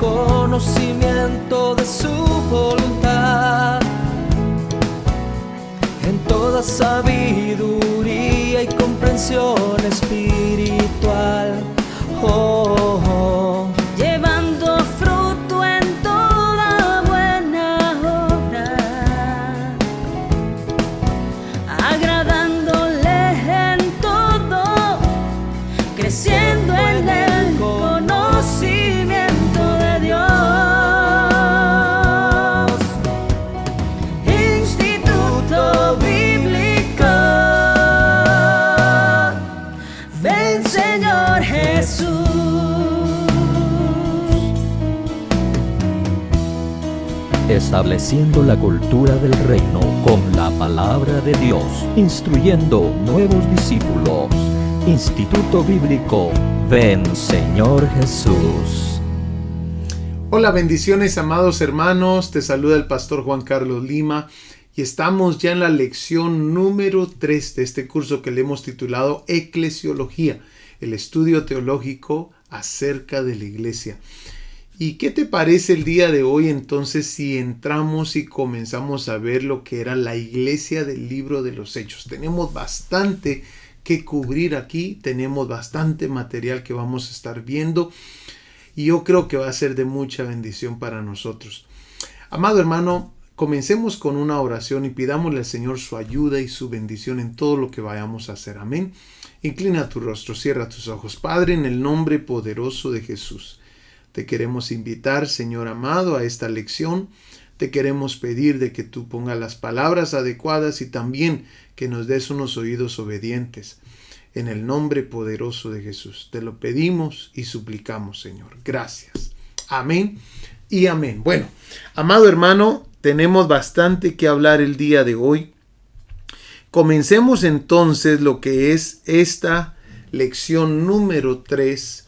conocimiento de su voluntad, en toda sabiduría y comprensión espiritual. Oh, oh. Llevando fruto en toda buena obra, agradándole en todo, creciendo en el conocimiento de Dios. Instituto Bíblico, ven Señor Jesús. Estableciendo la cultura del reino con la palabra de Dios, instruyendo nuevos discípulos. Instituto Bíblico, ven Señor Jesús. Hola, bendiciones amados hermanos, te saluda el pastor Juan Carlos Lima y estamos ya en la lección número 3 de este curso que le hemos titulado Eclesiología, el estudio teológico acerca de la iglesia. ¿Y qué te parece el día de hoy entonces si entramos y comenzamos a ver lo que era la iglesia del libro de los Hechos? Tenemos bastante que cubrir aquí, tenemos bastante material que vamos a estar viendo y yo creo que va a ser de mucha bendición para nosotros. Amado hermano, comencemos con una oración y pidámosle al Señor su ayuda y su bendición en todo lo que vayamos a hacer. Amén. Inclina tu rostro, cierra tus ojos. Padre, en el nombre poderoso de Jesús, te queremos invitar, Señor amado, a esta lección. Te queremos pedir de que tú pongas las palabras adecuadas y también que nos des unos oídos obedientes. En el nombre poderoso de Jesús, te lo pedimos y suplicamos, Señor. Gracias. Amén y amén. Bueno, amado hermano, tenemos bastante que hablar el día de hoy. Comencemos entonces lo que es esta lección número 3,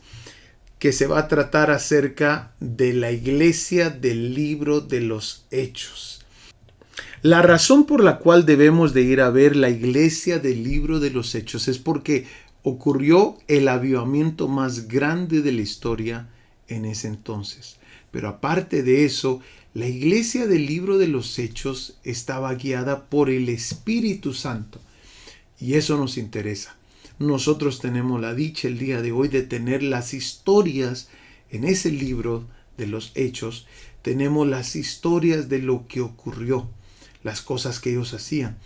que se va a tratar acerca de la iglesia del libro de los Hechos. La razón por la cual debemos de ir a ver la iglesia del libro de los Hechos es porque ocurrió el avivamiento más grande de la historia en ese entonces. Pero aparte de eso, la iglesia del libro de los Hechos estaba guiada por el Espíritu Santo. Y eso nos interesa. Nosotros tenemos la dicha el día de hoy de tener las historias en ese libro de los Hechos. Tenemos las historias de lo que ocurrió, las cosas que ellos hacían,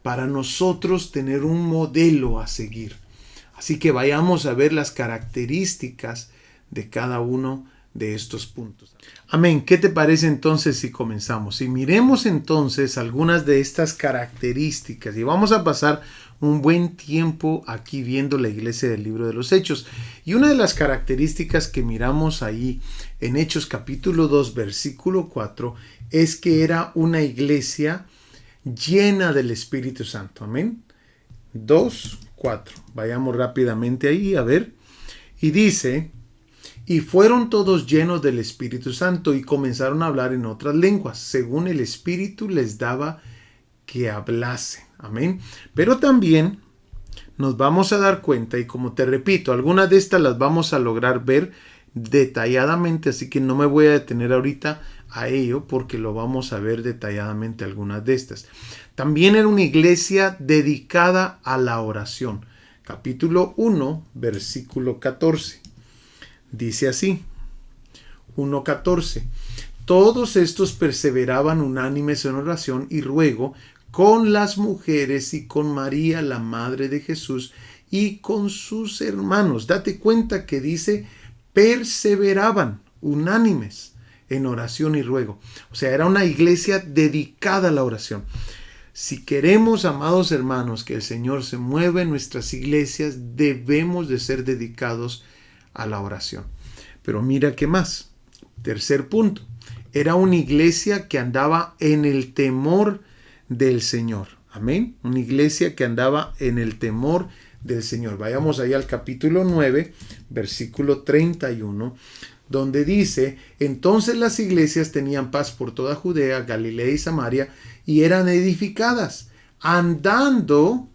para nosotros tener un modelo a seguir. Así que vayamos a ver las características de cada uno de estos puntos. Amén. ¿Qué te parece entonces si comenzamos? Y miremos entonces algunas de estas características y vamos a pasar un buen tiempo aquí viendo la iglesia del libro de los Hechos. Y una de las características que miramos ahí en Hechos capítulo 2 versículo 4 es que era una iglesia llena del Espíritu Santo. Amén. 2:4. Vayamos rápidamente ahí a ver. Y dice: y fueron todos llenos del Espíritu Santo y comenzaron a hablar en otras lenguas, según el Espíritu les daba que hablasen. Amén. Pero también nos vamos a dar cuenta, y como te repito, algunas de estas las vamos a lograr ver detalladamente, así que no me voy a detener ahorita a ello porque lo vamos a ver detalladamente algunas de estas. También era una iglesia dedicada a la oración. Capítulo 1, versículo 14. Dice así, 1:14. Todos estos perseveraban unánimes en oración y ruego con las mujeres y con María, la madre de Jesús, y con sus hermanos. Date cuenta que dice perseveraban unánimes en oración y ruego. O sea, era una iglesia dedicada a la oración. Si queremos, amados hermanos, que el Señor se mueva en nuestras iglesias, debemos de ser dedicados a la oración. Pero mira qué más. Tercer punto. Era una iglesia que andaba en el temor del Señor. Amén. Una iglesia que andaba en el temor del Señor. Vayamos ahí al capítulo 9, versículo 31, donde dice: entonces las iglesias tenían paz por toda Judea, Galilea y Samaria, y eran edificadas, andando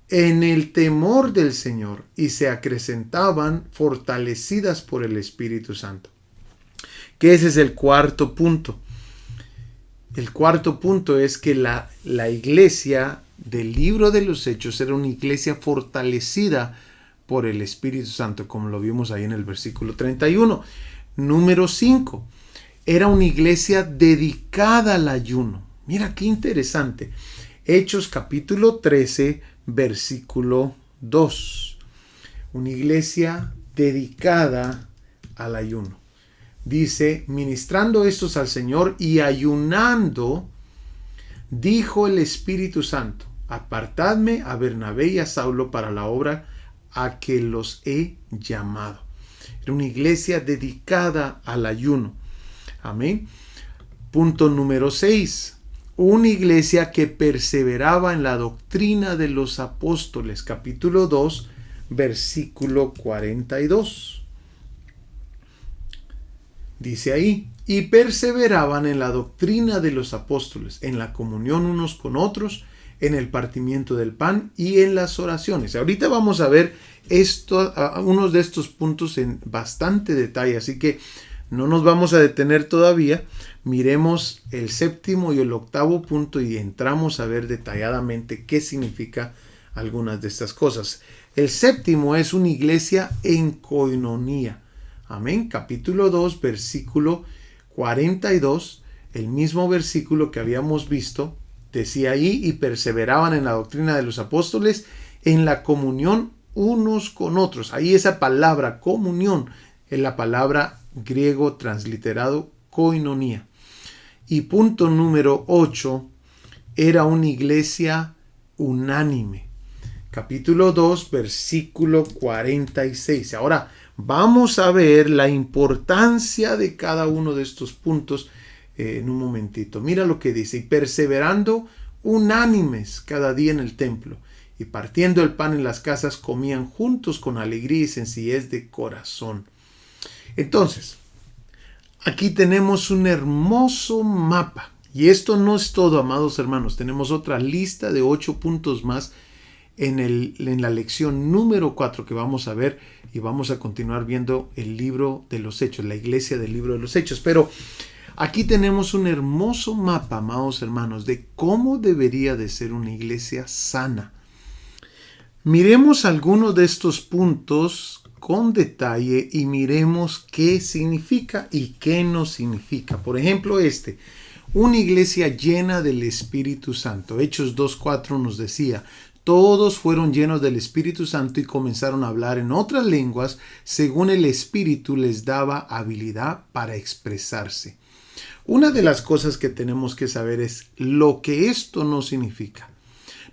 en el temor del Señor, y se acrecentaban fortalecidas por el Espíritu Santo. que ese es el cuarto punto. El cuarto punto es que la iglesia del libro de los Hechos era una iglesia fortalecida por el Espíritu Santo, como lo vimos ahí en el versículo 31. Número 5. Era una iglesia dedicada al ayuno. Mira qué interesante. Hechos capítulo 13, versículo 2. Una iglesia dedicada al ayuno. Dice, ministrando estos al Señor y ayunando, dijo el Espíritu Santo, apartadme a Bernabé y a Saulo para la obra a que los he llamado. Era una iglesia dedicada al ayuno. Amén. Punto número 6. Una iglesia que perseveraba en la doctrina de los apóstoles. Capítulo 2, versículo 42. Dice ahí, y perseveraban en la doctrina de los apóstoles, en la comunión unos con otros, en el partimiento del pan y en las oraciones. Ahorita vamos a ver unos de estos puntos en bastante detalle, así que no nos vamos a detener todavía. Miremos el séptimo y el octavo punto y entramos a ver detalladamente qué significa algunas de estas cosas. El séptimo es una iglesia en coinonía. Amén. Capítulo 2, versículo 42, el mismo versículo que habíamos visto, decía ahí, y perseveraban en la doctrina de los apóstoles, en la comunión unos con otros. Ahí esa palabra comunión es la palabra griego transliterado koinonía. Y punto número 8, era una iglesia unánime. Capítulo 2, versículo 46. Ahora, vamos a ver la importancia de cada uno de estos puntos en un momentito. Mira lo que dice, y perseverando unánimes cada día en el templo, y partiendo el pan en las casas, comían juntos con alegría y sencillez de corazón. Entonces, aquí tenemos un hermoso mapa. Y esto no es todo, amados hermanos. Tenemos otra lista de 8 puntos más en la lección número 4 que vamos a ver, y vamos a continuar viendo el libro de los Hechos, la iglesia del libro de los Hechos. Pero aquí tenemos un hermoso mapa, amados hermanos, de cómo debería de ser una iglesia sana. Miremos algunos de estos puntos con detalle y miremos qué significa y qué no significa. Por ejemplo, una iglesia llena del Espíritu Santo. Hechos 2:4 nos decía, todos fueron llenos del Espíritu Santo y comenzaron a hablar en otras lenguas según el Espíritu les daba habilidad para expresarse. Una de las cosas que tenemos que saber es lo que esto no significa.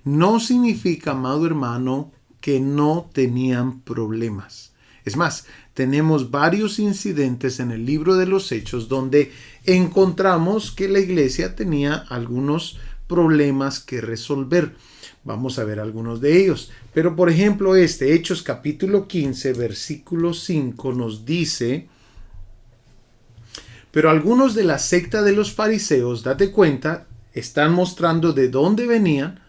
No significa, amado hermano, que no tenían problemas. Es más, tenemos varios incidentes en el libro de los Hechos donde encontramos que la iglesia tenía algunos problemas que resolver. Vamos a ver algunos de ellos. Pero por ejemplo Hechos capítulo 15, versículo 5 nos dice, pero algunos de la secta de los fariseos, date cuenta, están mostrando de dónde venían,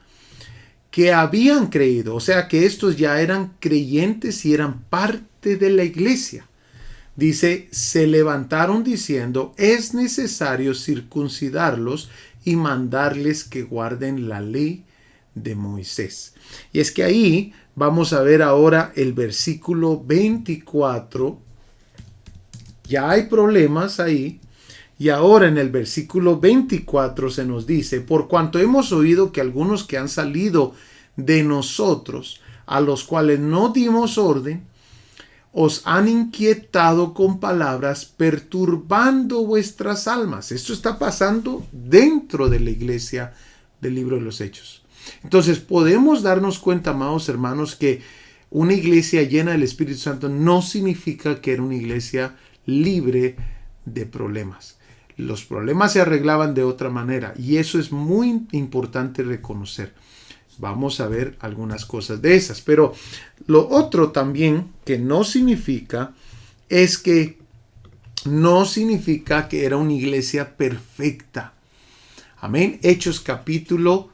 que habían creído, o sea que estos ya eran creyentes y eran parte de la iglesia. Dice, se levantaron diciendo, es necesario circuncidarlos y mandarles que guarden la ley de Moisés. Y es que ahí vamos a ver ahora el versículo 24. Ya hay problemas ahí. Y ahora en el versículo 24 se nos dice, por cuanto hemos oído que algunos que han salido de nosotros, a los cuales no dimos orden, os han inquietado con palabras, perturbando vuestras almas. Esto está pasando dentro de la iglesia del libro de los Hechos. Entonces podemos darnos cuenta, amados hermanos, que una iglesia llena del Espíritu Santo no significa que era una iglesia libre de problemas. Los problemas se arreglaban de otra manera y eso es muy importante reconocer. Vamos a ver algunas cosas de esas. Pero lo otro también que no significa es que no significa que era una iglesia perfecta. Amén. Hechos capítulo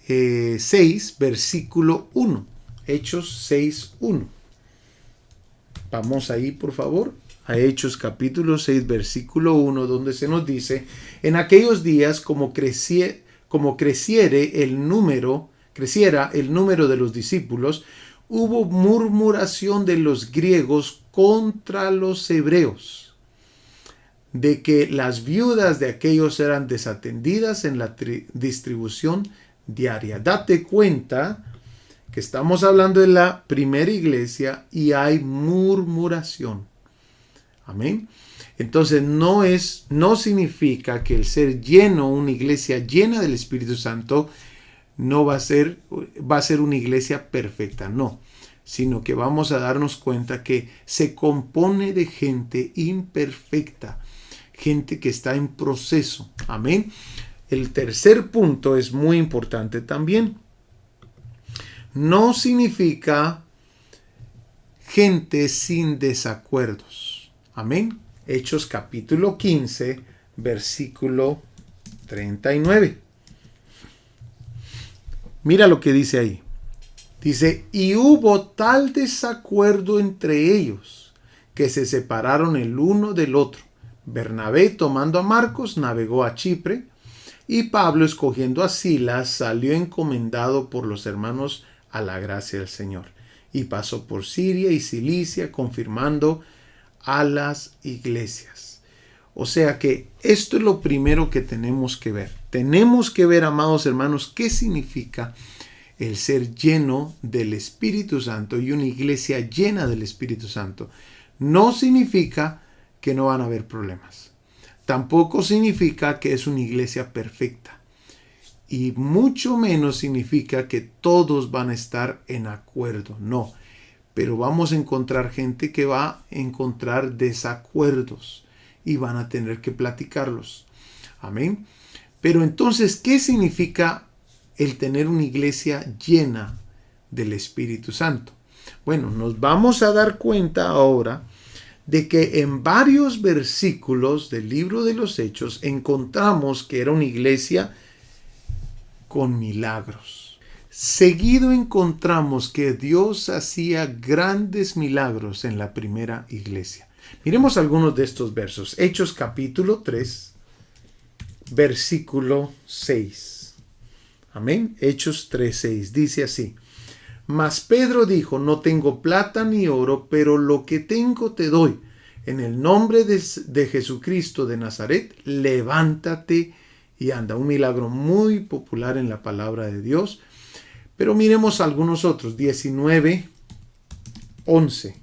6, versículo 1. Hechos 6, 1. Vamos ahí, por favor, a Hechos capítulo 6, versículo 1, donde se nos dice: en aquellos días, como creciera el número de los discípulos, hubo murmuración de los griegos contra los hebreos, de que las viudas de aquellos eran desatendidas en la distribución diaria. Date cuenta que estamos hablando de la primera iglesia y hay murmuración. Amén. Entonces no significa que el ser lleno, una iglesia llena del Espíritu Santo, va a ser una iglesia perfecta, no, sino que vamos a darnos cuenta que se compone de gente imperfecta, gente que está en proceso. Amén. El tercer punto es muy importante también. No significa gente sin desacuerdos. Amén. Hechos capítulo 15, versículo 39. Mira lo que dice ahí. Dice: y hubo tal desacuerdo entre ellos que se separaron el uno del otro. Bernabé, tomando a Marcos, navegó a Chipre, y Pablo, escogiendo a Silas, salió encomendado por los hermanos a la gracia del Señor, y pasó por Siria y Cilicia, confirmando a las iglesias. O sea que esto es lo primero que tenemos que ver. Tenemos que ver, amados hermanos, qué significa el ser lleno del Espíritu Santo y una iglesia llena del Espíritu Santo. No significa que no van a haber problemas. Tampoco significa que es una iglesia perfecta. Y mucho menos significa que todos van a estar en acuerdo. No. Pero vamos a encontrar gente que va a encontrar desacuerdos y van a tener que platicarlos. Amén. Pero entonces, ¿qué significa el tener una iglesia llena del Espíritu Santo? Bueno, nos vamos a dar cuenta ahora de que en varios versículos del libro de los Hechos encontramos que era una iglesia con milagros. Seguido encontramos que Dios hacía grandes milagros en la primera iglesia. Miremos algunos de estos versos. Hechos capítulo 3, versículo 6. Amén. Hechos 3, 6. Dice así: mas Pedro dijo: no tengo plata ni oro, pero lo que tengo te doy. En el nombre de Jesucristo de Nazaret, levántate y anda. Un milagro muy popular en la palabra de Dios. Pero miremos algunos otros. 19, 11.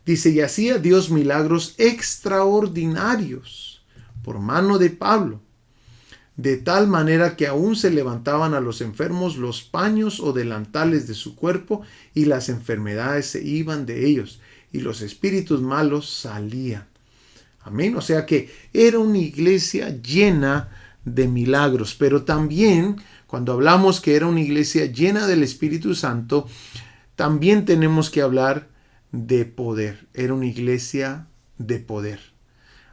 Dice: y hacía Dios milagros extraordinarios por mano de Pablo, de tal manera que aún se levantaban a los enfermos los paños o delantales de su cuerpo, y las enfermedades se iban de ellos, y los espíritus malos salían. Amén. O sea que era una iglesia llena de milagros. Pero también, cuando hablamos que era una iglesia llena del Espíritu Santo, también tenemos que hablar de poder. Era una iglesia de poder.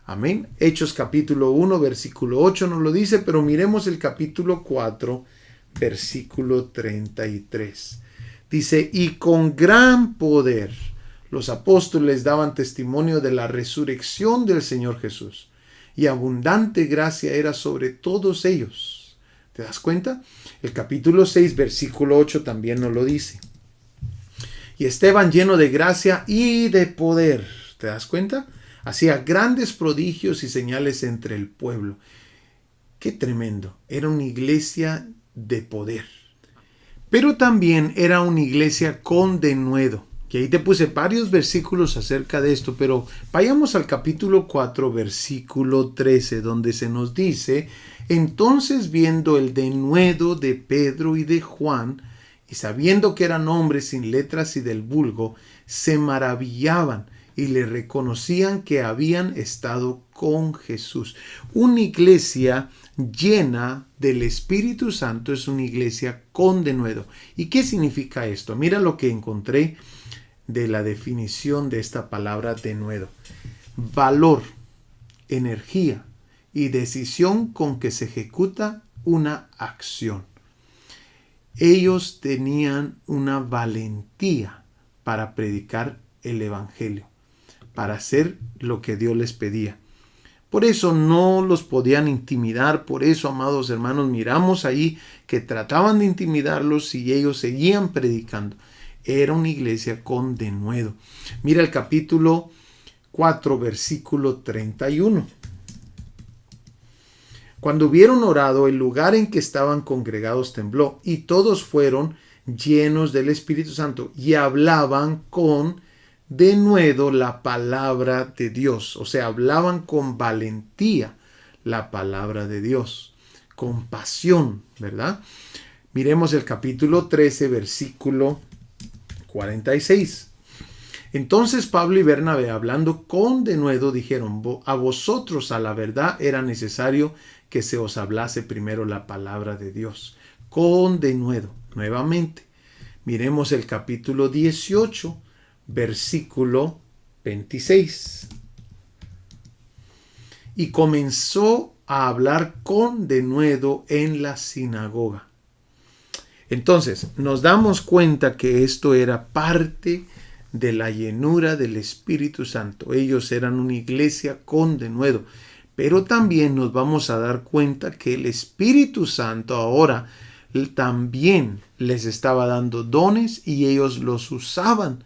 Amén. Hechos capítulo 1, versículo 8 nos lo dice, pero miremos el capítulo 4, versículo 33. Dice: y con gran poder los apóstoles daban testimonio de la resurrección del Señor Jesús, y abundante gracia era sobre todos ellos. ¿Te das cuenta? El capítulo 6, versículo 8 también nos lo dice. Y Esteban, lleno de gracia y de poder. ¿Te das cuenta? Hacía grandes prodigios y señales entre el pueblo. ¡Qué tremendo! Era una iglesia de poder. Pero también era una iglesia con denuedo. Que ahí te puse varios versículos acerca de esto, pero vayamos al capítulo 4, versículo 13, donde se nos dice: entonces, viendo el denuedo de Pedro y de Juan, y sabiendo que eran hombres sin letras y del vulgo, se maravillaban y le reconocían que habían estado con Jesús. Una iglesia llena del Espíritu Santo es una iglesia con denuedo. ¿Y qué significa esto? Mira lo que encontré de la definición de esta palabra denuedo: valor, energía y decisión con que se ejecuta una acción. Ellos tenían una valentía para predicar el evangelio. para hacer lo que Dios les pedía. Por eso no los podían intimidar. Por eso, amados hermanos, miramos ahí que trataban de intimidarlos y ellos seguían predicando. Era una iglesia con denuedo. Mira el capítulo 4, versículo 31. Cuando hubieron orado, el lugar en que estaban congregados tembló, y todos fueron llenos del Espíritu Santo y hablaban con denuedo la palabra de Dios. O sea, hablaban con valentía la palabra de Dios, con pasión, ¿verdad? Miremos el capítulo 13, versículo 46. Entonces Pablo y Bernabé, hablando con denuedo, dijeron: a vosotros a la verdad era necesario que se os hablase primero la palabra de Dios. Con denuedo. Nuevamente, miremos el capítulo 18, versículo 26. Y comenzó a hablar con denuedo en la sinagoga. Entonces, nos damos cuenta que esto era parte de la llenura del Espíritu Santo. Ellos eran una iglesia con denuedo. Pero también nos vamos a dar cuenta que el Espíritu Santo ahora también les estaba dando dones y ellos los usaban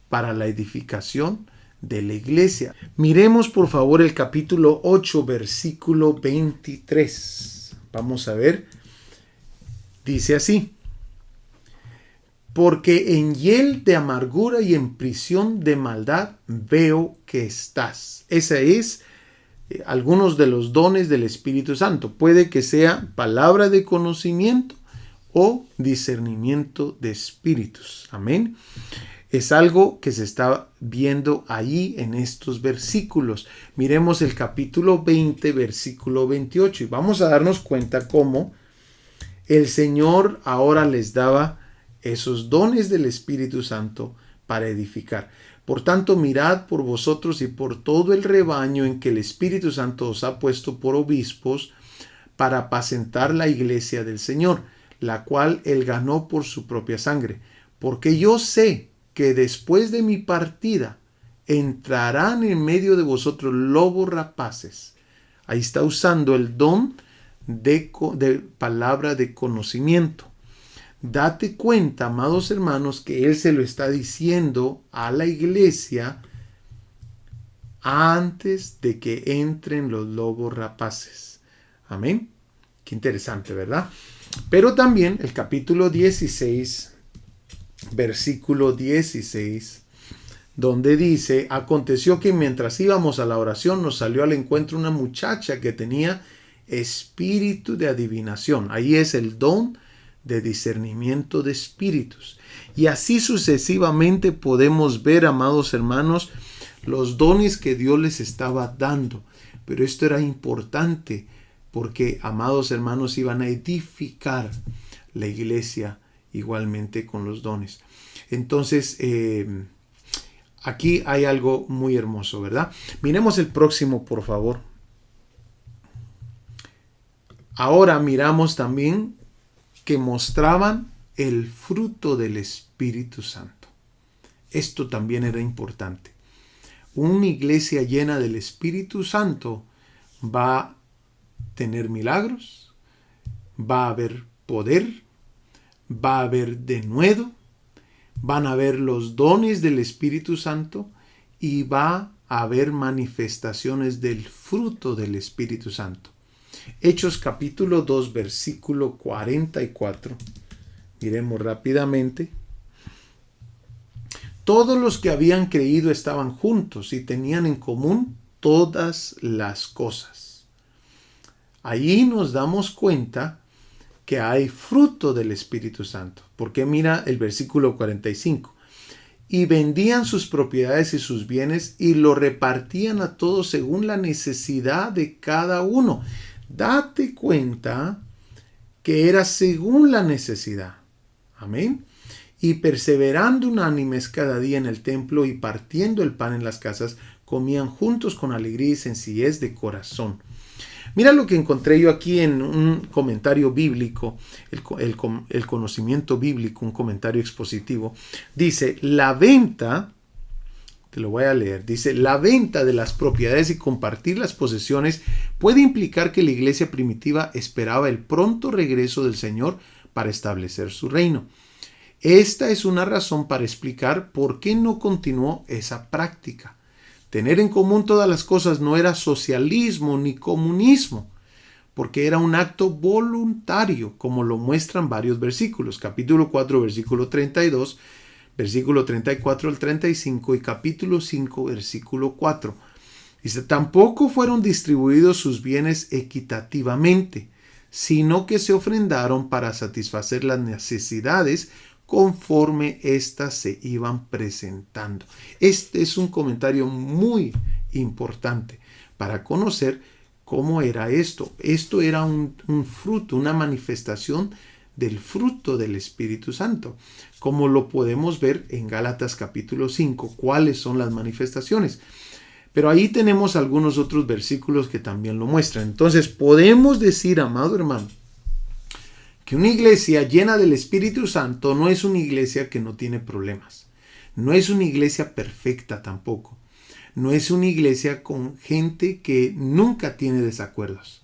para la edificación de la iglesia. Miremos por favor el capítulo 8, versículo 23. Vamos a ver. Dice así: porque en hiel de amargura y en prisión de maldad veo que estás. Ese es algunos de los dones del Espíritu Santo. Puede que sea palabra de conocimiento o discernimiento de espíritus. Amén. Es algo que se está viendo ahí en estos versículos. Miremos el capítulo 20, versículo 28 y vamos a darnos cuenta cómo el Señor ahora les daba esos dones del Espíritu Santo para edificar. Por tanto, mirad por vosotros y por todo el rebaño en que el Espíritu Santo os ha puesto por obispos para apacentar la iglesia del Señor, la cual él ganó por su propia sangre. Porque yo sé que después de mi partida entrarán en medio de vosotros lobos rapaces. Ahí está usando el don de palabra de conocimiento. Date cuenta, amados hermanos, que él se lo está diciendo a la iglesia antes de que entren los lobos rapaces. Amén. Qué interesante, ¿verdad? Pero también el capítulo 16, versículo 16, donde dice: aconteció que mientras íbamos a la oración nos salió al encuentro una muchacha que tenía espíritu de adivinación. Ahí es el don de discernimiento de espíritus. Y así sucesivamente podemos ver, amados hermanos, los dones que Dios les estaba dando. Pero esto era importante porque, amados hermanos, iban a edificar la iglesia igualmente con los dones. Entonces, aquí hay algo muy hermoso, ¿verdad? Miremos el próximo, por favor. Ahora miramos también que mostraban el fruto del Espíritu Santo. Esto también era importante. Una iglesia llena del Espíritu Santo va a tener milagros, va a haber poder, va a haber denuedo, van a haber los dones del Espíritu Santo y va a haber manifestaciones del fruto del Espíritu Santo. Hechos capítulo 2, versículo 44. Miremos rápidamente. Todos los que habían creído estaban juntos y tenían en común todas las cosas. Allí nos damos cuenta que hay fruto del Espíritu Santo. Porque mira el versículo 45. Y vendían sus propiedades y sus bienes y lo repartían a todos según la necesidad de cada uno. Date cuenta que era según la necesidad. Amén. Y perseverando unánimes cada día en el templo y partiendo el pan en las casas, comían juntos con alegría y sencillez de corazón. Mira lo que encontré yo aquí en un comentario bíblico, el conocimiento bíblico, un comentario expositivo. Dice: la venta Te lo voy a leer. Dice, la venta de las propiedades y compartir las posesiones puede implicar que la iglesia primitiva esperaba el pronto regreso del Señor para establecer su reino. Esta es una razón para explicar por qué no continuó esa práctica. Tener en común todas las cosas no era socialismo ni comunismo, porque era un acto voluntario, como lo muestran varios versículos. Capítulo 4, versículo 32, versículo 34 al 35 y capítulo 5, versículo 4. Dice, tampoco fueron distribuidos sus bienes equitativamente, sino que se ofrendaron para satisfacer las necesidades conforme éstas se iban presentando. Este es un comentario muy importante para conocer cómo era esto. Esto era un fruto, una manifestación del fruto del Espíritu Santo, como lo podemos ver en Gálatas capítulo 5, cuáles son las manifestaciones. Pero ahí tenemos algunos otros versículos que también lo muestran. Entonces podemos decir, amado hermano, que una iglesia llena del Espíritu Santo no es una iglesia que no tiene problemas. No es una iglesia perfecta tampoco. No es una iglesia con gente que nunca tiene desacuerdos.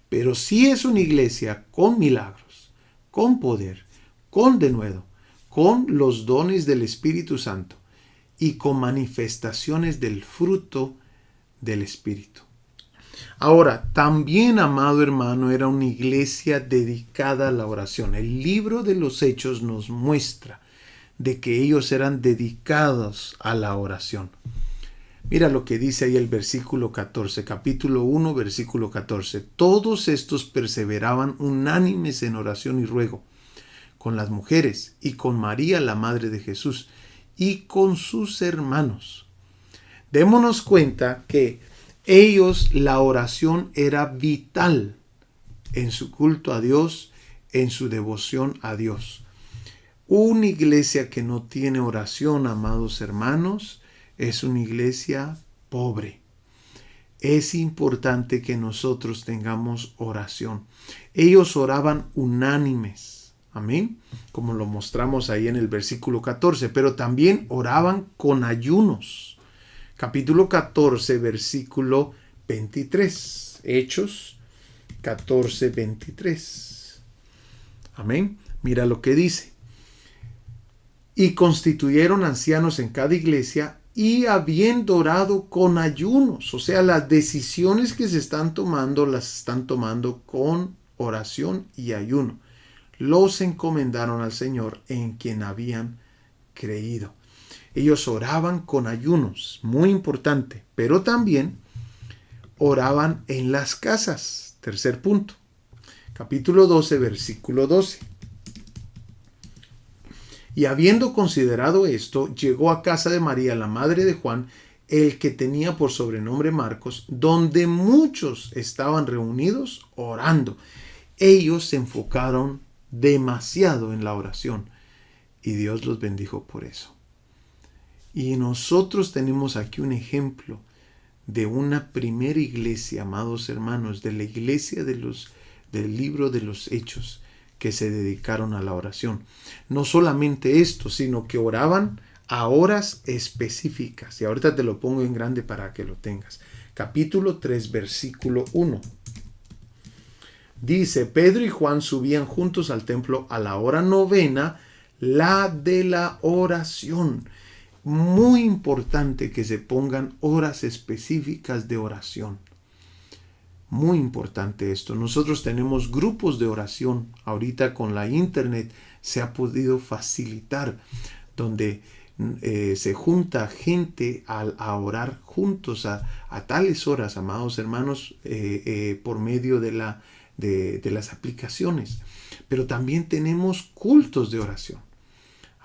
Pero sí es una iglesia con milagros, con poder, con denuedo, con los dones del Espíritu Santo y con manifestaciones del fruto del Espíritu. Ahora, también, amado hermano, era una iglesia dedicada a la oración. El libro de los Hechos nos muestra de que ellos eran dedicados a la oración. Mira lo que dice ahí el versículo 14, capítulo 1, versículo 14. Todos estos perseveraban unánimes en oración y ruego, con las mujeres y con María, la madre de Jesús, y con sus hermanos. Démonos cuenta que ellos, la oración era vital en su culto a Dios, en su devoción a Dios. Una iglesia que no tiene oración, amados hermanos, es una iglesia pobre. Es importante que nosotros tengamos oración. Ellos oraban unánimes. Amén. Como lo mostramos ahí en el versículo 14. Pero también oraban con ayunos. Capítulo 14, versículo 23. Hechos 14, 23. Amén. Mira lo que dice. Y constituyeron ancianos en cada iglesia y habiendo orado con ayunos. O sea, las decisiones que se están tomando, las están tomando con oración y ayuno. Los encomendaron al Señor en quien habían creído. Ellos oraban con ayunos, muy importante, pero también oraban en las casas. Tercer punto. Capítulo 12, versículo 12. Y habiendo considerado esto, llegó a casa de María, la madre de Juan, el que tenía por sobrenombre Marcos, donde muchos estaban reunidos orando. Ellos se enfocaron demasiado en la oración y Dios los bendijo por eso. Y nosotros tenemos aquí un ejemplo de una primera iglesia, amados hermanos, de la iglesia del libro de los Hechos, que se dedicaron a la oración. No solamente esto, sino que oraban a horas específicas. Y ahorita te lo pongo en grande para que lo tengas. Capítulo 3, versículo 1. Dice, Pedro y Juan subían juntos al templo a la hora novena, la de la oración. Muy importante que se pongan horas específicas de oración. Muy importante esto. Nosotros tenemos grupos de oración. Ahorita con la internet se ha podido facilitar, donde se junta gente a orar juntos a tales horas, amados hermanos, por medio de las aplicaciones. Pero también tenemos cultos de oración.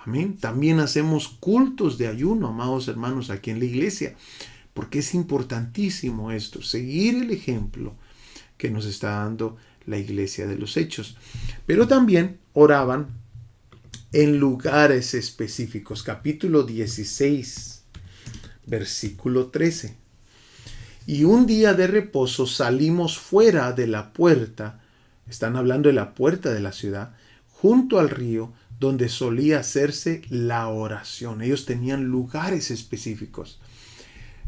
Amén. También hacemos cultos de ayuno, amados hermanos, aquí en la iglesia. Porque es importantísimo esto, seguir el ejemplo que nos está dando la iglesia de los Hechos. Pero también oraban en lugares específicos. Capítulo 16, versículo 13. Y un día de reposo salimos fuera de la puerta, están hablando de la puerta de la ciudad, junto al río, donde solía hacerse la oración. Ellos tenían lugares específicos.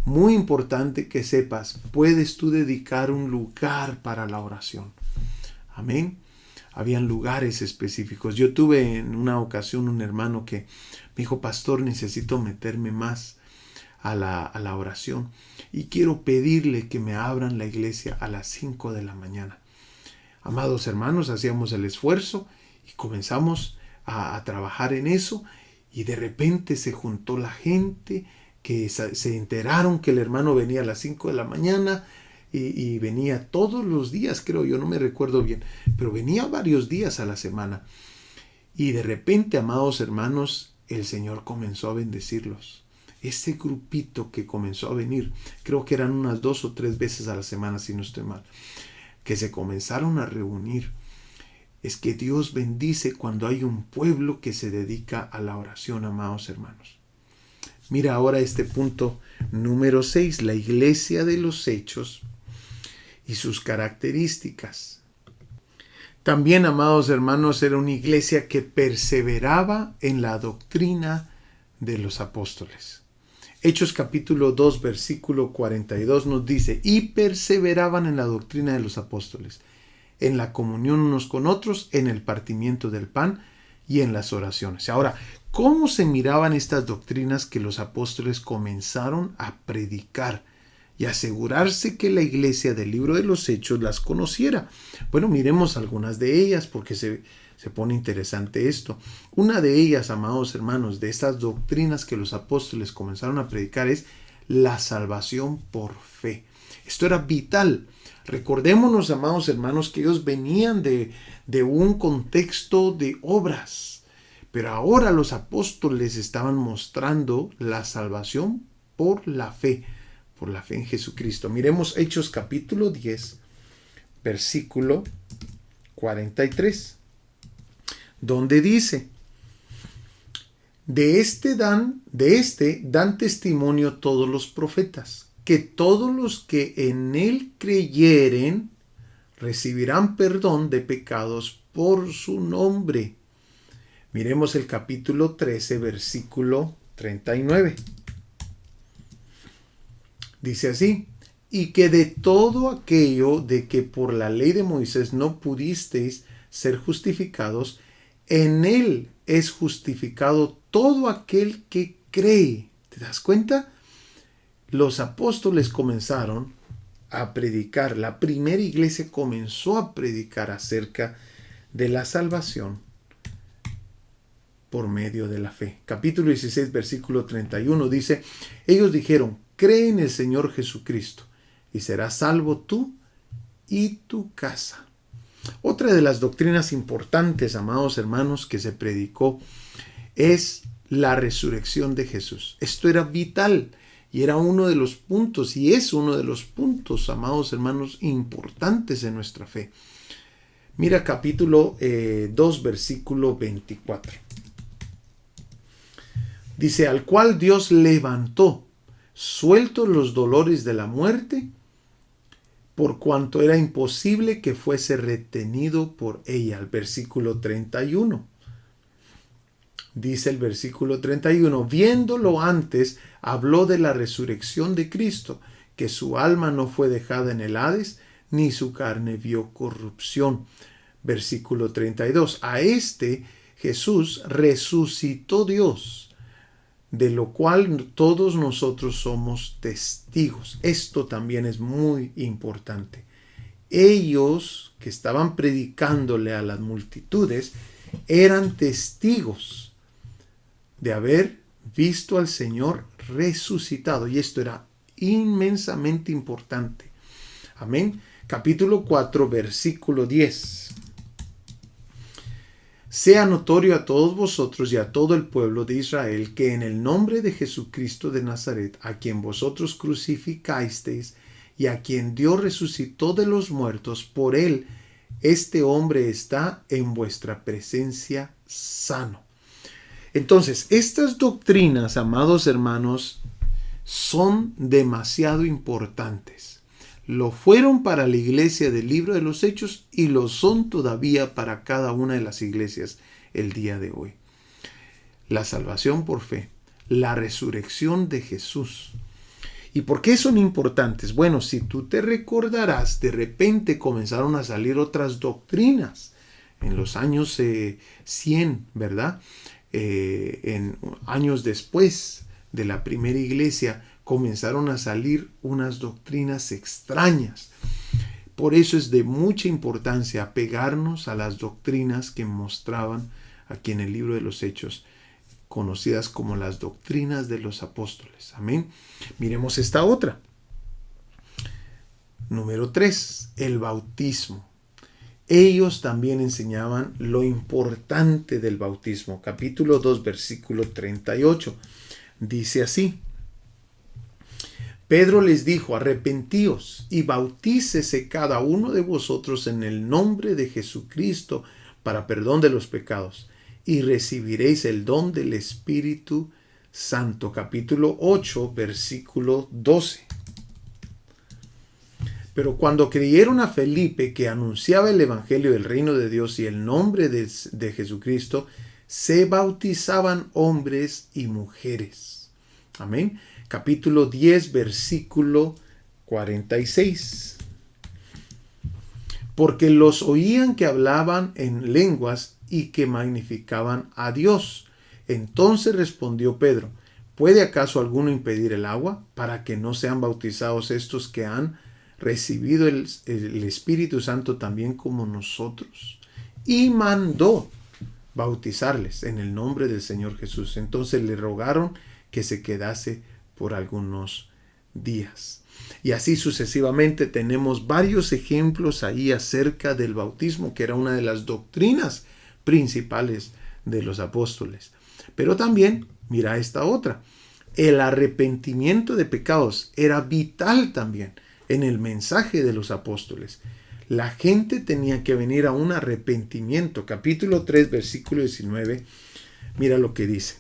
Muy importante que sepas, puedes tú dedicar un lugar para la oración. Amén. Habían lugares específicos. Yo tuve en una ocasión un hermano que me dijo, pastor, necesito meterme más a la oración y quiero pedirle que me abran la iglesia a las 5 de la mañana. Amados hermanos, hacíamos el esfuerzo y comenzamos a trabajar en eso, y de repente se juntó la gente que se enteraron que el hermano venía a las 5 de la mañana y venía todos los días, creo yo, no me recuerdo bien, pero venía varios días a la semana. Y de repente, amados hermanos, el Señor comenzó a bendecirlos. Ese grupito que comenzó a venir, creo que eran unas 2 o 3 veces a la semana, si no estoy mal, que se comenzaron a reunir. Es que Dios bendice cuando hay un pueblo que se dedica a la oración, amados hermanos. Mira ahora este punto número 6, la iglesia de los Hechos y sus características. También, amados hermanos, era una iglesia que perseveraba en la doctrina de los apóstoles. Hechos capítulo 2, versículo 42 nos dice, y perseveraban en la doctrina de los apóstoles, en la comunión unos con otros, en el partimiento del pan y en las oraciones. Ahora, ¿cómo se miraban estas doctrinas que los apóstoles comenzaron a predicar y asegurarse que la iglesia del libro de los Hechos las conociera? Bueno, miremos algunas de ellas porque se pone interesante esto. Una de ellas, amados hermanos, de estas doctrinas que los apóstoles comenzaron a predicar es la salvación por fe. Esto era vital. Recordémonos, amados hermanos, que ellos venían de un contexto de obras, pero ahora los apóstoles estaban mostrando la salvación por la fe en Jesucristo. Miremos Hechos capítulo 10, versículo 43, donde dice, de este dan testimonio todos los profetas, que todos los que en él creyeren recibirán perdón de pecados por su nombre. Miremos el capítulo 13, versículo 39. Dice así, y que de todo aquello de que por la ley de Moisés no pudisteis ser justificados, en él es justificado todo aquel que cree. ¿Te das cuenta? Los apóstoles comenzaron a predicar, la primera iglesia comenzó a predicar acerca de la salvación por medio de la fe. Capítulo 16, versículo 31 dice, ellos dijeron, cree en el Señor Jesucristo y serás salvo tú y tu casa. Otra de las doctrinas importantes, amados hermanos, que se predicó es la resurrección de Jesús. Esto era vital. Y era uno de los puntos, y es uno de los puntos, amados hermanos, importantes en nuestra fe. Mira capítulo 2, versículo 24. Dice, al cual Dios levantó, sueltos los dolores de la muerte, por cuanto era imposible que fuese retenido por ella. El versículo 31. Dice el versículo 31, viéndolo antes, habló de la resurrección de Cristo, que su alma no fue dejada en el Hades, ni su carne vio corrupción. Versículo 32, a este Jesús resucitó Dios, de lo cual todos nosotros somos testigos. Esto también es muy importante. Ellos que estaban predicándole a las multitudes eran testigos de haber visto al Señor resucitado. Y esto era inmensamente importante. Amén. Capítulo 4, versículo 10. Sea notorio a todos vosotros y a todo el pueblo de Israel que en el nombre de Jesucristo de Nazaret, a quien vosotros crucificasteis y a quien Dios resucitó de los muertos, por él este hombre está en vuestra presencia sano. Entonces, estas doctrinas, amados hermanos, son demasiado importantes. Lo fueron para la iglesia del libro de los Hechos y lo son todavía para cada una de las iglesias el día de hoy. La salvación por fe, la resurrección de Jesús. ¿Y por qué son importantes? Bueno, si tú te recordarás, de repente comenzaron a salir otras doctrinas en los años 100, ¿verdad? En años después de la primera iglesia, comenzaron a salir unas doctrinas extrañas. Por eso es de mucha importancia apegarnos a las doctrinas que mostraban aquí en el libro de los Hechos, conocidas como las doctrinas de los apóstoles. Amén. Miremos esta otra. Número 3, el bautismo. Ellos también enseñaban lo importante del bautismo. Capítulo 2, versículo 38. Dice así: Pedro les dijo: arrepentíos y bautícese cada uno de vosotros en el nombre de Jesucristo para perdón de los pecados, y recibiréis el don del Espíritu Santo. Capítulo 8, versículo 12. Pero cuando creyeron a Felipe, que anunciaba el Evangelio del reino de Dios y el nombre de Jesucristo, se bautizaban hombres y mujeres. Amén. Capítulo 10, versículo 46. Porque los oían que hablaban en lenguas y que magnificaban a Dios. Entonces respondió Pedro: ¿puede acaso alguno impedir el agua para que no sean bautizados estos que han recibido el Espíritu Santo también como nosotros? Y mandó bautizarles en el nombre del Señor Jesús. Entonces le rogaron que se quedase por algunos días. Y así sucesivamente tenemos varios ejemplos ahí acerca del bautismo, que era una de las doctrinas principales de los apóstoles. Pero también, mira esta otra, el arrepentimiento de pecados era vital también en el mensaje de los apóstoles. La gente tenía que venir a un arrepentimiento. Capítulo 3, versículo 19, mira lo que dice: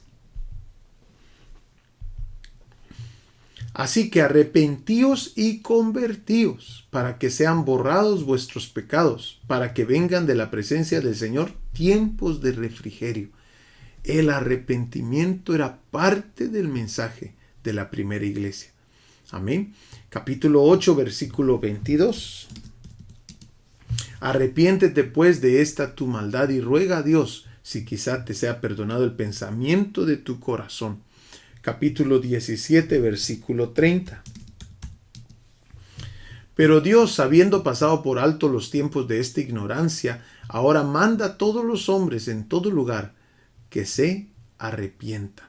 así que arrepentíos y convertíos, para que sean borrados vuestros pecados, para que vengan de la presencia del Señor tiempos de refrigerio. El arrepentimiento era parte del mensaje de la primera iglesia. Amén. Capítulo 8, versículo 22. Arrepiéntete pues de esta tu maldad y ruega a Dios si quizá te sea perdonado el pensamiento de tu corazón. Capítulo 17, versículo 30. Pero Dios, habiendo pasado por alto los tiempos de esta ignorancia, ahora manda a todos los hombres en todo lugar que se arrepientan.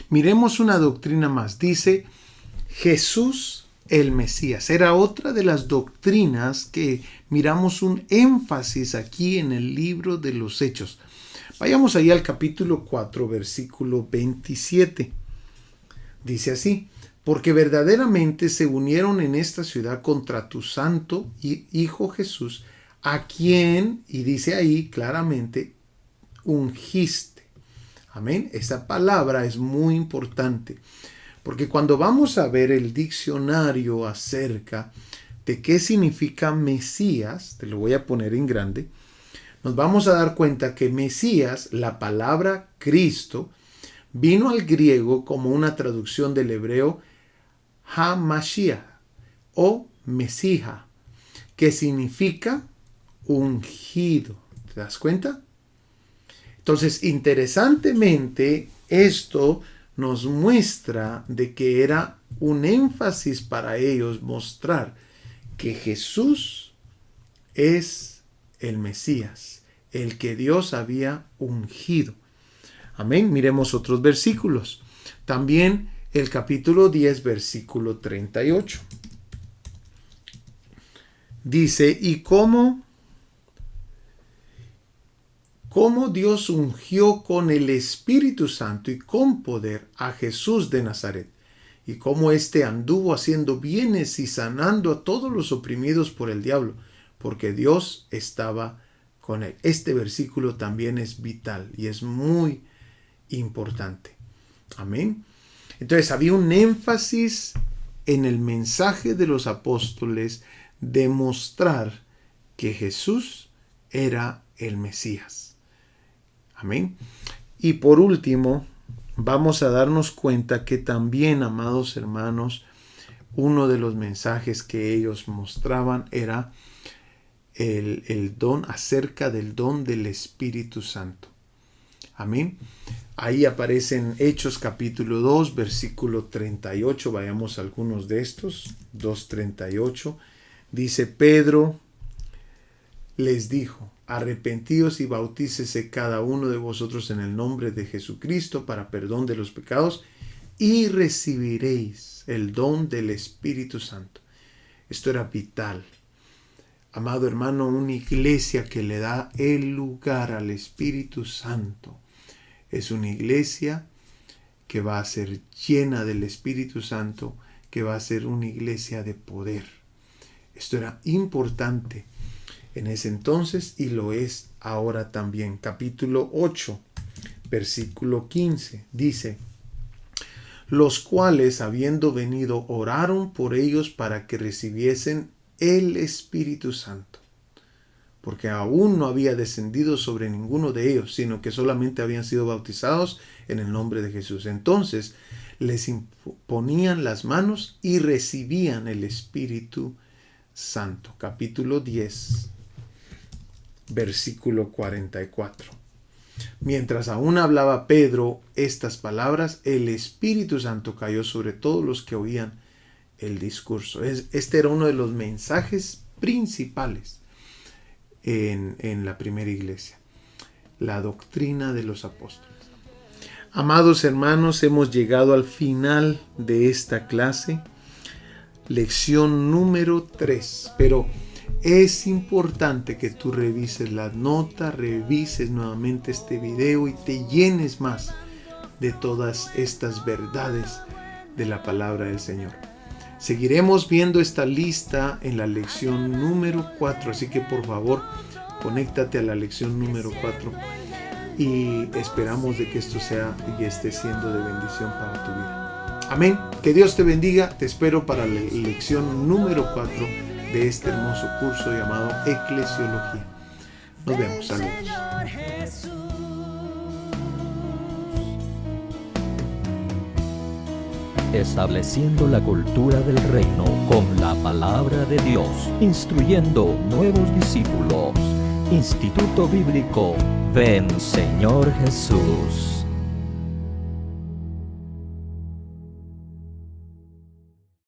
Miremos una doctrina más. Dice Jesús el Mesías. Era otra de las doctrinas que miramos un énfasis aquí en el libro de los Hechos. Vayamos ahí al capítulo 4, versículo 27. Dice así: porque verdaderamente se unieron en esta ciudad contra tu santo Hijo Jesús, a quien, y dice ahí claramente, ungiste. Amén. Esa palabra es muy importante, porque cuando vamos a ver el diccionario acerca de qué significa Mesías, te lo voy a poner en grande, nos vamos a dar cuenta que Mesías, la palabra Cristo, vino al griego como una traducción del hebreo HaMashiach o Mesija, que significa ungido. ¿Te das cuenta? Entonces, interesantemente, esto nos muestra de que era un énfasis para ellos mostrar que Jesús es el Mesías, el que Dios había ungido. Amén. Miremos otros versículos. También el capítulo 10, versículo 38. Dice: y cómo Dios ungió con el Espíritu Santo y con poder a Jesús de Nazaret, y cómo éste anduvo haciendo bienes y sanando a todos los oprimidos por el diablo, porque Dios estaba con él. Este versículo también es vital y es muy importante. Amén. Entonces había un énfasis en el mensaje de los apóstoles de mostrar que Jesús era el Mesías. Amén. Y por último, vamos a darnos cuenta que también, amados hermanos, uno de los mensajes que ellos mostraban era el don, acerca del don del Espíritu Santo. Amén. Ahí aparecen Hechos capítulo 2, versículo 38. Vayamos a algunos de estos. 2:38. Dice: Pedro les dijo: arrepentíos y bautícese cada uno de vosotros en el nombre de Jesucristo para perdón de los pecados, y recibiréis el don del Espíritu Santo. Esto era vital. Amado hermano, una iglesia que le da el lugar al Espíritu Santo es una iglesia que va a ser llena del Espíritu Santo, que va a ser una iglesia de poder. Esto era importante en ese entonces y lo es ahora también. Capítulo 8, versículo 15, dice: los cuales, habiendo venido, oraron por ellos para que recibiesen el Espíritu Santo, porque aún no había descendido sobre ninguno de ellos, sino que solamente habían sido bautizados en el nombre de Jesús. Entonces les imponían las manos y recibían el Espíritu Santo. Capítulo 10, versículo 44. Mientras aún hablaba Pedro estas palabras, el Espíritu Santo cayó sobre todos los que oían el discurso. Este era uno de los mensajes principales en la primera iglesia, la doctrina de los apóstoles. Amados hermanos, hemos llegado al final de esta clase, lección número 3, pero es importante que tú revises las notas, revises nuevamente este video y te llenes más de todas estas verdades de la palabra del Señor. Seguiremos viendo esta lista en la lección número 4, así que por favor, conéctate a la lección número 4 y esperamos de que esto sea y esté siendo de bendición para tu vida. Amén. Que Dios te bendiga. Te espero para la lección número 4 de este hermoso curso llamado Eclesiología. Nos vemos. Saludos. Estableciendo la cultura del reino con la palabra de Dios, instruyendo nuevos discípulos. Instituto Bíblico Ven Señor Jesús.